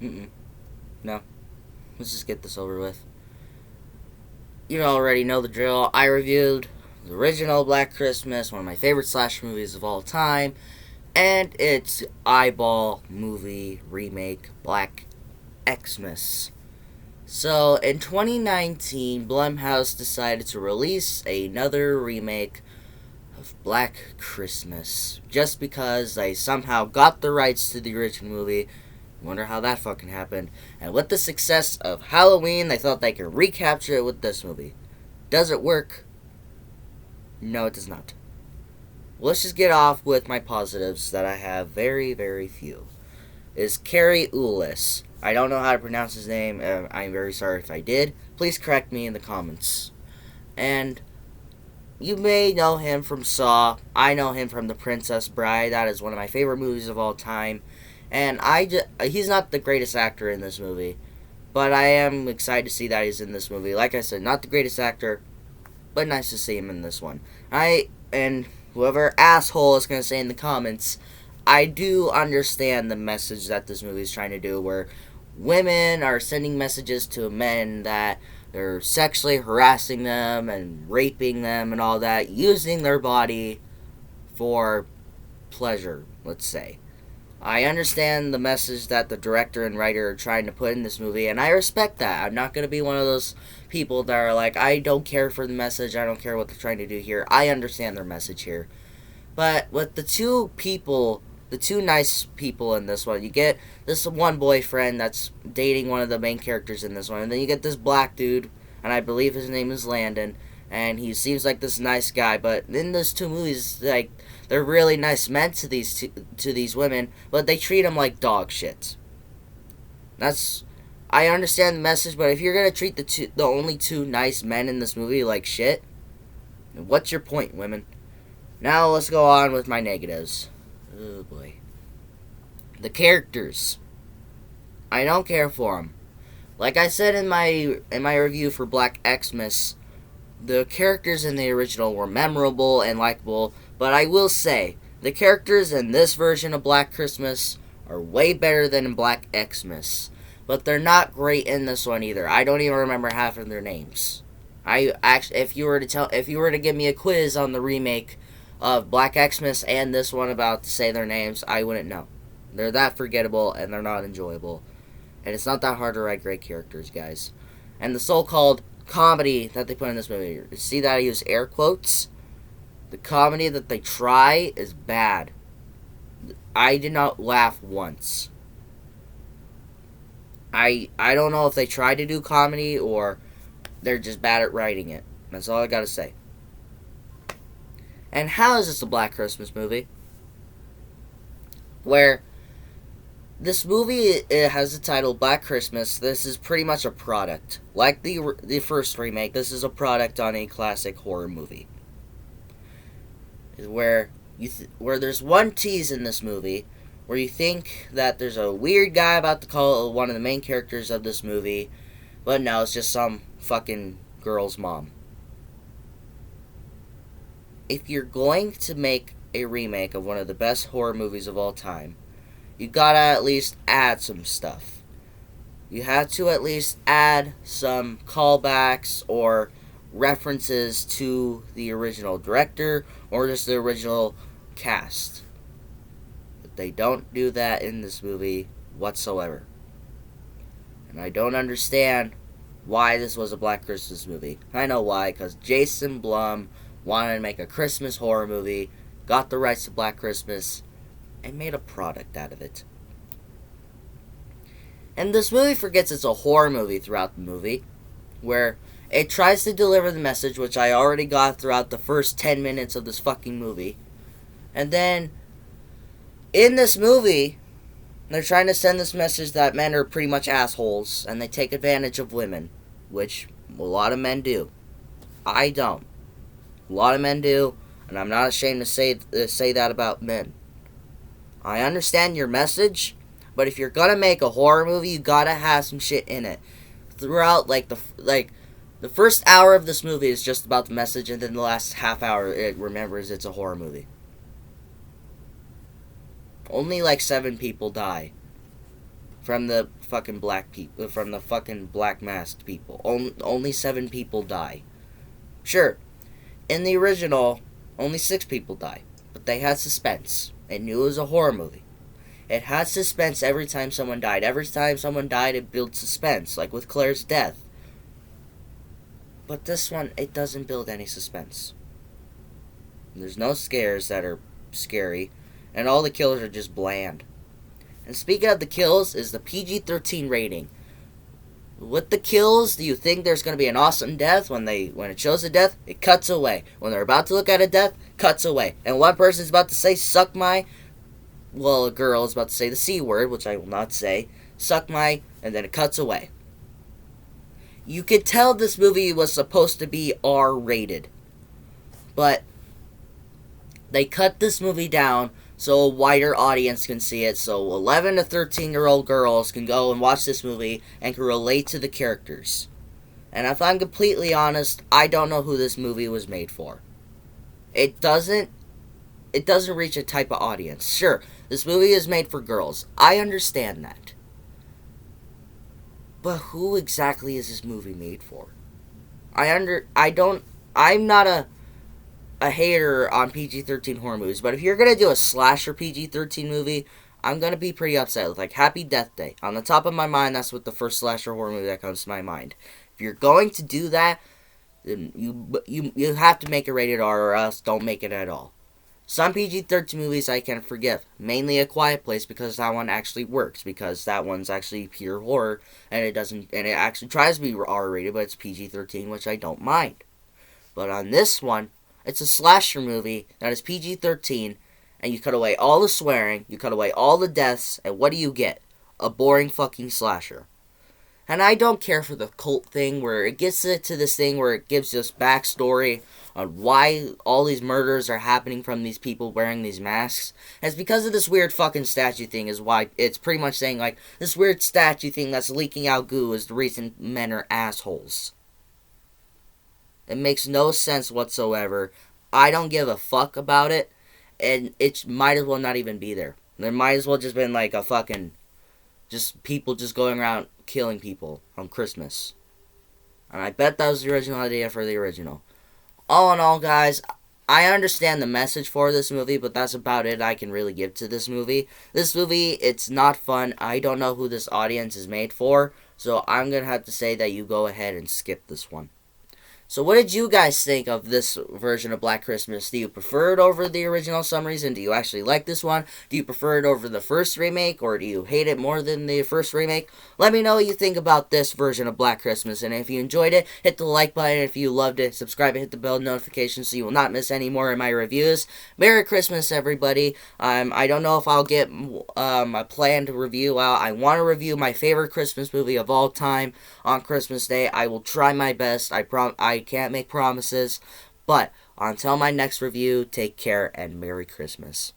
Mm-mm. No. Let's just get this over with. You already know the drill. I reviewed the original Black Christmas, one of my favorite slasher movies of all time, and its eyeball movie remake, Black Xmas. So, in 2019, Blumhouse decided to release another remake of Black Christmas just because they somehow got the rights to the original movie. Wonder how that fucking happened. And with the success of Halloween, they thought they could recapture it with this movie. Does it work? No, it does not. Let's just get off with my positives that I have very, very few. Is Carrie Ulis. I don't know how to pronounce his name. I'm very sorry if I did. Please correct me in the comments. And you may know him from Saw. I know him from The Princess Bride. That is one of my favorite movies of all time. And he's not the greatest actor in this movie, but I am excited to see that he's in this movie. Like I said, not the greatest actor, but nice to see him in this one. And whoever asshole is gonna say in the comments, I do understand the message that this movie is trying to do, where women are sending messages to men that they're sexually harassing them and raping them and all that, using their body for pleasure, let's say. I understand the message that the director and writer are trying to put in this movie, and I respect that. I'm not going to be one of those people that are like, I don't care for the message, I don't care what they're trying to do here. I understand their message here. But with the two nice people in this one, you get this one boyfriend that's dating one of the main characters in this one, and then you get this black dude, and I believe his name is Landon, and he seems like this nice guy, but in those two movies, like, they're really nice men to these women, but they treat them like dog shit. That's I understand the message, but if you're gonna treat the only two nice men in this movie like shit, what's your point, women? Now let's go on with my negatives. Oh boy, the characters. I don't care for them. Like I said in my review for Black Xmas, the characters in the original were memorable and likable, but I will say the characters in this version of Black Christmas are way better than in Black Xmas. But they're not great in this one either. I don't even remember half of their names. I actually, if you were to give me a quiz on the remake of Black Xmas and this one about to say their names, I wouldn't know. They're that forgettable and they're not enjoyable. And it's not that hard to write great characters, guys. And the so-called comedy that they put in this movie, see that I use air quotes? The comedy that they try is bad. I did not laugh once. I don't know if they tried to do comedy or they're just bad at writing it. That's all I gotta say. And how is this a Black Christmas movie? Where this movie, it has the title Black Christmas. This is pretty much a product. Like the first remake, this is a product on a classic horror movie. Where where there's one tease in this movie where you think that there's a weird guy about to call one of the main characters of this movie, but no, it's just some fucking girl's mom. If you're going to make a remake of one of the best horror movies of all time, you gotta at least add some stuff. You have to at least add some callbacks or references to the original director or just the original cast. But they don't do that in this movie whatsoever. And I don't understand why this was a Black Christmas movie. I know why, because Jason Blum wanted to make a Christmas horror movie, got the rights to Black Christmas, and made a product out of it. And this movie forgets it's a horror movie throughout the movie, where it tries to deliver the message, which I already got throughout the first 10 minutes of this fucking movie. And then, in this movie, they're trying to send this message that men are pretty much assholes, and they take advantage of women, which a lot of men do. I don't. A lot of men do, and I'm not ashamed to say that about men. I understand your message, but if you're gonna make a horror movie, you gotta have some shit in it. Throughout, the first hour of this movie is just about the message, and then the last half hour it remembers it's a horror movie. Only 7 people die from the fucking black people, from the fucking black masked people. Only 7 people die. Sure, in the original, only 6 people die, but they had suspense. They knew it was a horror movie. It had suspense every time someone died. Every time someone died, it built suspense, like with Claire's death. But this one, it doesn't build any suspense. There's no scares that are scary, and all the kills are just bland. And speaking of the kills, is the PG-13 rating. With the kills, do you think there's going to be an awesome death? When it shows a death, it cuts away. When they're about to look at a death, cuts away. And one person's about to say, suck my... Well, a girl is about to say the C word, which I will not say. Suck my... And then it cuts away. You could tell this movie was supposed to be R-rated. But they cut this movie down so a wider audience can see it, so 11 to 13-year-old girls can go and watch this movie and can relate to the characters. And if I'm completely honest, I don't know who this movie was made for. It doesn't reach a type of audience. Sure, this movie is made for girls. I understand that. But who exactly is this movie made for? I'm not a hater on PG-13 horror movies, but if you're going to do a slasher PG-13 movie, I'm going to be pretty upset with, like, Happy Death Day. On the top of my mind, that's what the first slasher horror movie that comes to my mind. If you're going to do that, then you have to make it rated R, or else don't make it at all. Some PG-13 movies I can forgive, mainly A Quiet Place, because that one actually works, because that one's actually pure horror, and it actually tries to be R-rated, but it's PG-13, which I don't mind. But on this one, it's a slasher movie that is PG-13, and you cut away all the swearing, you cut away all the deaths, and what do you get? A boring fucking slasher. And I don't care for the cult thing, where it gets to this thing where it gives us backstory on why all these murders are happening from these people wearing these masks. And it's because of this weird fucking statue thing is why it's pretty much saying, like, this weird statue thing that's leaking out goo is the reason men are assholes. It makes no sense whatsoever. I don't give a fuck about it, and it might as well not even be there. There might as well just been like a fucking, just people just going around killing people on Christmas. And I bet that was the original idea for the original. All in all, guys, I understand the message for this movie, but that's about it I can really give to this movie. This movie, it's not fun. I don't know who this audience is made for, so I'm going to have to say that you go ahead and skip this one. So what did you guys think of this version of Black Christmas? Do you prefer it over the original for some reason? Do you actually like this one? Do you prefer it over the first remake? Or do you hate it more than the first remake? Let me know what you think about this version of Black Christmas. And if you enjoyed it, hit the like button. If you loved it, subscribe and hit the bell notification so you will not miss any more of my reviews. Merry Christmas, everybody. I don't know if I'll get a planned review out. I want to review my favorite Christmas movie of all time on Christmas Day. I will try my best. I can't make promises, but until my next review, take care and Merry Christmas.